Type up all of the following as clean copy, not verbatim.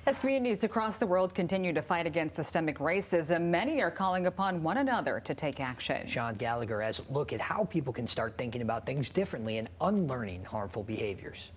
As communities across the world continue to fight against systemic racism, many are calling upon one another to take action. Sean Gallagher has a look at how people can start thinking about things differently and unlearning harmful behaviors.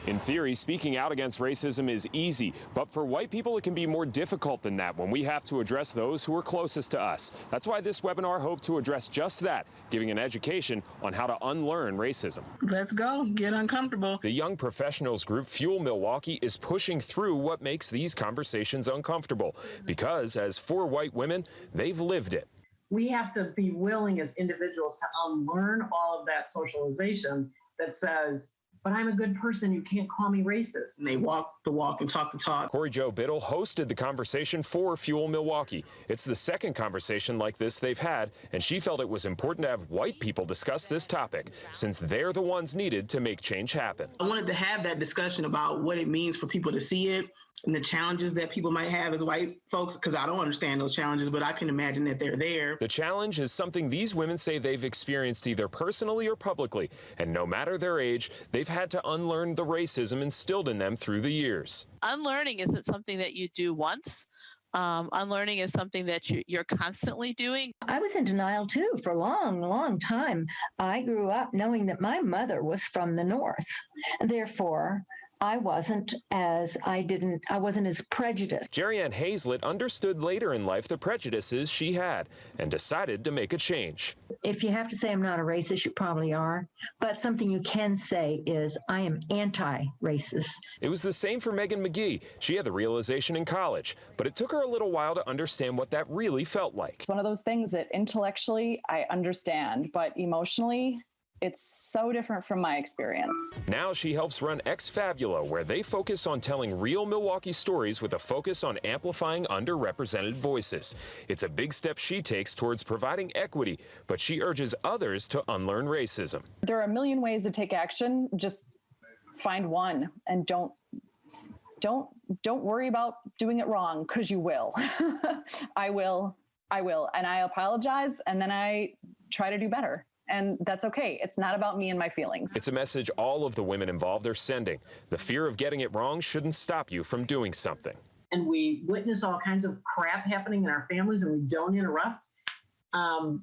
In theory, speaking out against racism is easy, but for white people it can be more difficult than that when we have to address those who are closest to us. That's why this webinar hoped to address just that, giving an education on how to unlearn racism. Let's go, get uncomfortable. The young professionals group Fuel Milwaukee is pushing through what makes these conversations uncomfortable, because as 4 white women, they've lived it. We have to be willing as individuals to unlearn all of that socialization that says, but I'm a good person, you can't call me racist. And they walk the walk and talk the talk. Corey Jo Biddle hosted the conversation for Fuel Milwaukee. It's the second conversation like this they've had, and she felt it was important to have white people discuss this topic, since they're the ones needed to make change happen. I wanted to have that discussion about what it means for people to see it and the challenges that people might have as white folks, because I don't understand those challenges, but I can imagine that they're there. The challenge is something these women say they've experienced either personally or publicly, and no matter their age, they've had to unlearn the racism instilled in them through the years. Unlearning isn't something that you do once. Unlearning is something that you're constantly doing. I was in denial too for a long time. I grew up knowing that my mother was from the North. Therefore, I wasn't as prejudiced. Jerry Ann Hazlett understood later in life the prejudices she had and decided to make a change. If you have to say I'm not a racist, you probably are. But something you can say is I am anti-racist. It was the same for Megan McGee. She had the realization in college, but it took her a little while to understand what that really felt like. It's one of those things that intellectually I understand, but emotionally, it's so different from my experience. Now she helps run Ex Fabula, where they focus on telling real Milwaukee stories with a focus on amplifying underrepresented voices. It's a big step she takes towards providing equity, but she urges others to unlearn racism. There are a million ways to take action. Just find one and don't worry about doing it wrong, because you will. I will, and I apologize, and then I try to do better. And that's okay. It's not about me and my feelings. It's a message all of the women involved are sending. The fear of getting it wrong shouldn't stop you from doing something. And we witness all kinds of crap happening in our families and we don't interrupt. And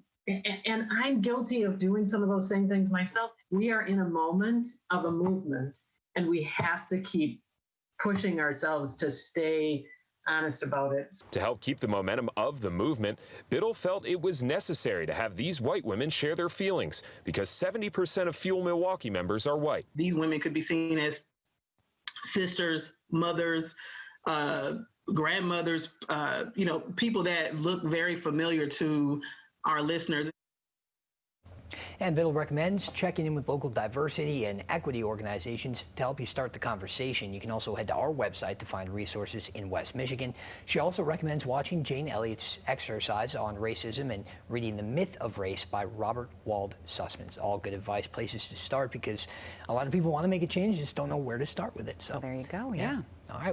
I'm guilty of doing some of those same things myself. We are in a moment of a movement, and we have to keep pushing ourselves to stay honest about it. To help keep the momentum of the movement, Biddle felt it was necessary to have these white women share their feelings, because 70% of Fuel Milwaukee members are white. These women could be seen as sisters, mothers, grandmothers, people that look very familiar to our listeners. And Biddle recommends checking in with local diversity and equity organizations to help you start the conversation. You can also head to our website to find resources in West Michigan. She also recommends watching Jane Elliott's exercise on racism and reading The Myth of Race by Robert Wald Sussman. All good advice, places to start, because a lot of people want to make a change, just don't know where to start with it. So There you go. Yeah. All right.